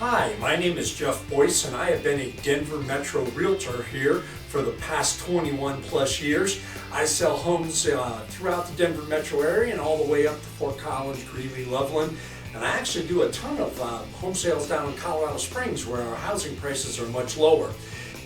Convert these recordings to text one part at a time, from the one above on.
Hi, my name is Jeff Boyce and I have been a Denver Metro Realtor here for the past 21 plus years. I sell homes throughout the Denver Metro area and all the way up to Fort Collins, Greeley, Loveland. And I actually do a ton of home sales down in Colorado Springs where our housing prices are much lower.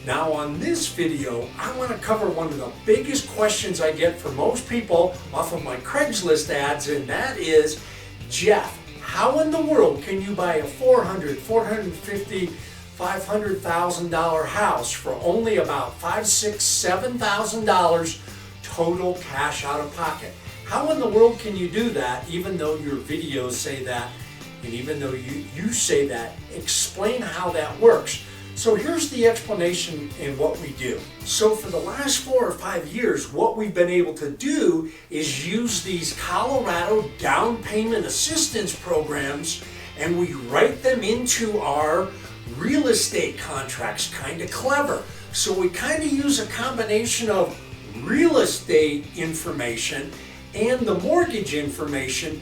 Now on this video, I want to cover one of the biggest questions I get from most people off of my Craigslist ads, and that is, Jeff, how in the world can you buy a $400,000, $450,000, $500,000 house for only about $5,000, $6,000, $7,000 total cash out of pocket? How in the world can you do that even though your videos say that, and even though you say that? Explain how that works. So here's the explanation in what we do. So for the last 4 or 5 years, what we've been able to do is use these Colorado down payment assistance programs, and we write them into our real estate contracts. Kind of clever. So we kind of use a combination of real estate information and the mortgage information,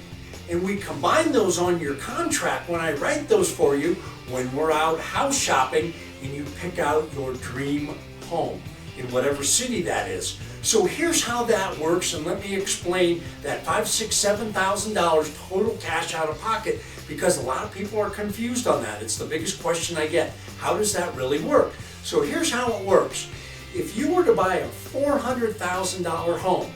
and we combine those on your contract when I write those for you when we're out house shopping and you pick out your dream home in whatever city that is. So here's how that works, and let me explain that $5,000, $6,000, $7,000 total cash out of pocket, because a lot of people are confused on that. It's the biggest question I get. How does that really work? So here's how it works. If you were to buy a $400,000 home,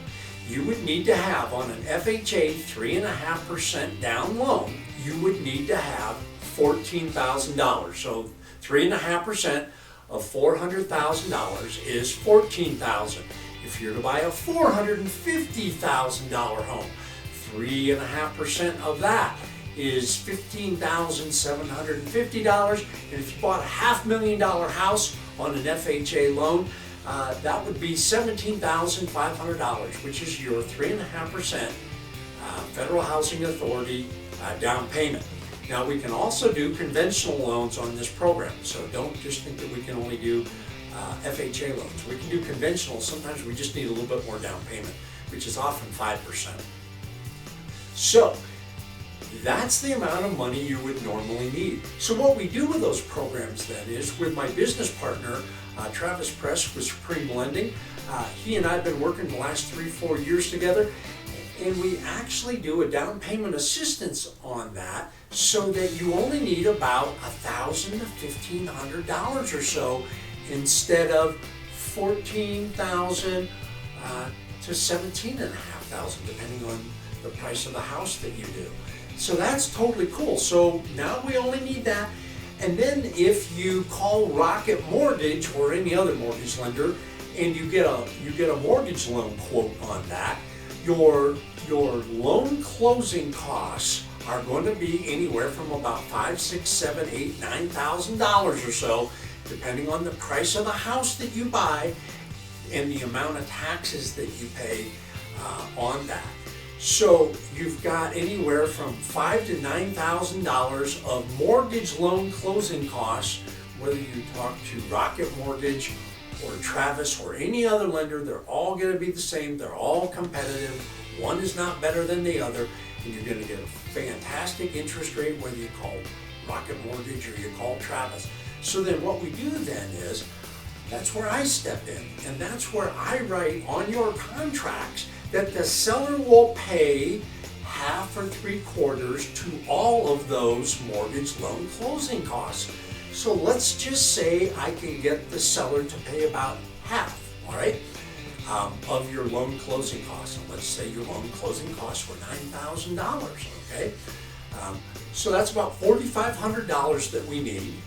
you would need to have, on an FHA 3.5% down loan, you would need to have $14,000. So 3.5% of $400,000 is $14,000. If you're to buy a $450,000 home, 3.5% of that is $15,750. And if you bought a $500,000 house on an FHA loan, that would be $17,500, which is your 3.5% Federal Housing Authority down payment. Now we can also do conventional loans on this program, so don't just think that we can only do FHA loans. We can do conventional. Sometimes we just need a little bit more down payment, which is often 5%. So that's the amount of money you would normally need. So what we do with those programs then is, with my business partner, Travis Press with Supreme Lending, he and I have been working the last 3-4 years together, and we actually do a down payment assistance on that so that you only need about $1,000 to $1,500 or so, instead of $14,000 to $17,500, depending on the price of the house that you do. So that's totally cool. So now we only need that. And then if you call Rocket Mortgage or any other mortgage lender and you get a mortgage loan quote on that, your loan closing costs are going to be anywhere from about $5,000, $6,000, $7,000, $8,000, $9,000 or so, depending on the price of the house that you buy and the amount of taxes that you pay on that. So you've got anywhere from $5,000 to $9,000 of mortgage loan closing costs, whether you talk to Rocket Mortgage or Travis or any other lender. They're all going to be the same. They're all competitive. One is not better than the other, and you're going to get a fantastic interest rate whether you call Rocket Mortgage or you call Travis. So then what we do then is, that's where I step in, and that's where I write on your contracts that the seller will pay half or 3/4 to all of those mortgage loan closing costs. So let's just say I can get the seller to pay about half, all right, of your loan closing costs. And let's say your loan closing costs were $9,000, okay? So that's about $4,500 that we need.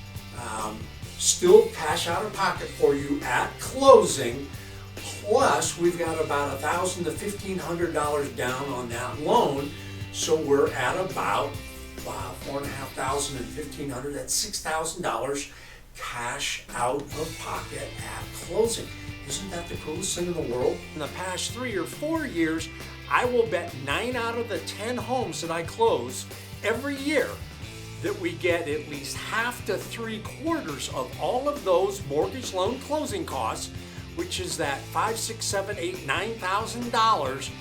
Still cash out of pocket for you at closing. Plus, we've got about $1,000 to $1,500 down on that loan, so we're at about $4,500 and $1,500. That's $6,000 cash out of pocket at closing. Isn't that the coolest thing in the world? In the past 3 or 4 years, I will bet 9 out of the 10 homes that I close every year that we get at least half to 3/4 of all of those mortgage loan closing costs, which is that $5,000, $6,000, $7,000, $8,000, $9,000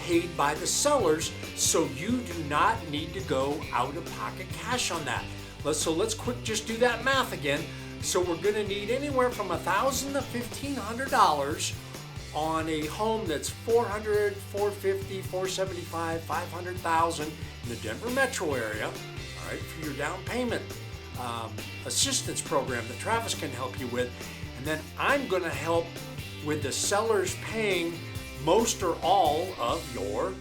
paid by the sellers, so you do not need to go out of pocket cash on that. So let's quick just do that math again. So we're going to need anywhere from $1,000 to $1,500 on a home that's $400, $450, $475, $500,000 in the Denver metro area. All right, for your down payment assistance program that Travis can help you with, and then I'm going to help with the sellers paying most or all of your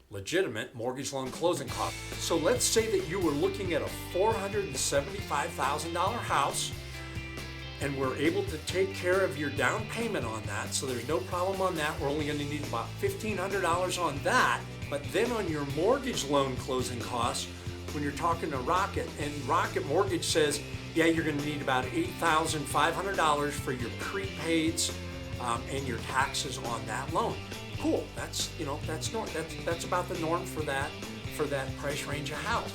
legitimate mortgage loan closing costs. So let's say that you were looking at a $475,000 house, and we're able to take care of your down payment on that, so there's no problem on that. We're only going to need about $1,500 on that, but then on your mortgage loan closing costs, when you're talking to Rocket, and Rocket Mortgage says, yeah, you're going to need about $8,500 for your prepaids and your taxes on that loan. Cool. That's that's about the norm for that price range of house.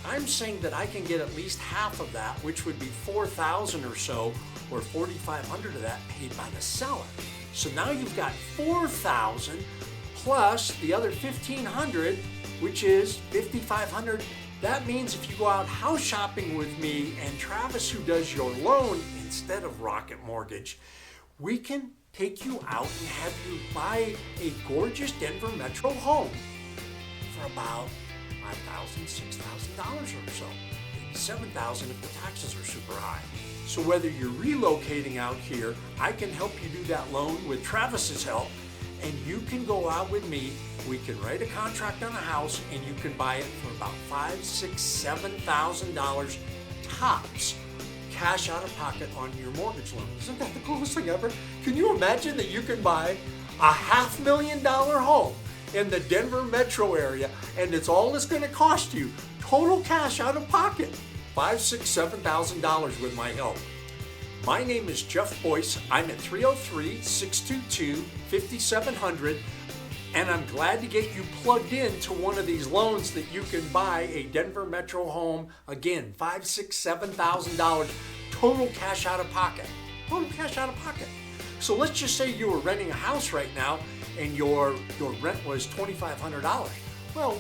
I'm saying that I can get at least half of that, which would be $4,000 or so, or $4,500 of that paid by the seller. So now you've got $4,000 plus the other $1,500, which is $5,500. That means if you go out house shopping with me and Travis, who does your loan instead of Rocket Mortgage, we can take you out and have you buy a gorgeous Denver metro home for about $5,000, $6,000 or so, maybe $7,000 if the taxes are super high. So whether you're relocating out here, I can help you do that loan with Travis's help, and you can go out with me. We can write a contract on a house, and you can buy it for about $5,000, $6,000, $7,000 tops, cash out of pocket on your mortgage loan. Isn't that the coolest thing ever? Can you imagine that you can buy a $500,000 home in the Denver metro area, and it's going to cost you total cash out of pocket $5,000, $6,000, $7,000 with my help? My name is Jeff Boyce. I'm at 303-622-5700, and I'm glad to get you plugged into one of these loans that you can buy a Denver metro home. Again, $5,000, $6,000, $7,000 total cash out of pocket. Total cash out of pocket. So let's just say you were renting a house right now and your rent was $2,500. Well,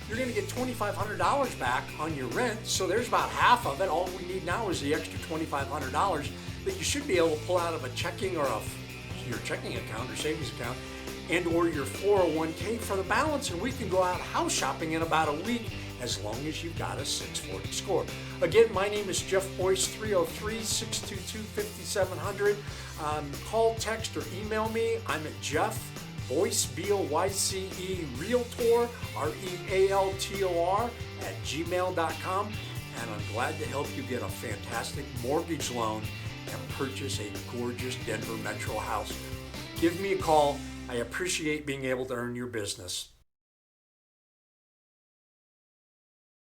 you're going to get $2,500 back on your rent, so there's about half of it. All we need now is the extra $2,500 that you should be able to pull out of a checking or your checking account or savings account, and or your 401k for the balance, and we can go out house shopping in about a week as long as you've got a 640 score. Again, my name is Jeff Boyce, 303-622-5700. Call, text, or email me. I'm at Jeff Boyce, B-O-Y-C-E, Realtor, R-E-A-L-T-O-R, @gmail.com. And I'm glad to help you get a fantastic mortgage loan and purchase a gorgeous Denver metro house. Give me a call. I appreciate being able to earn your business.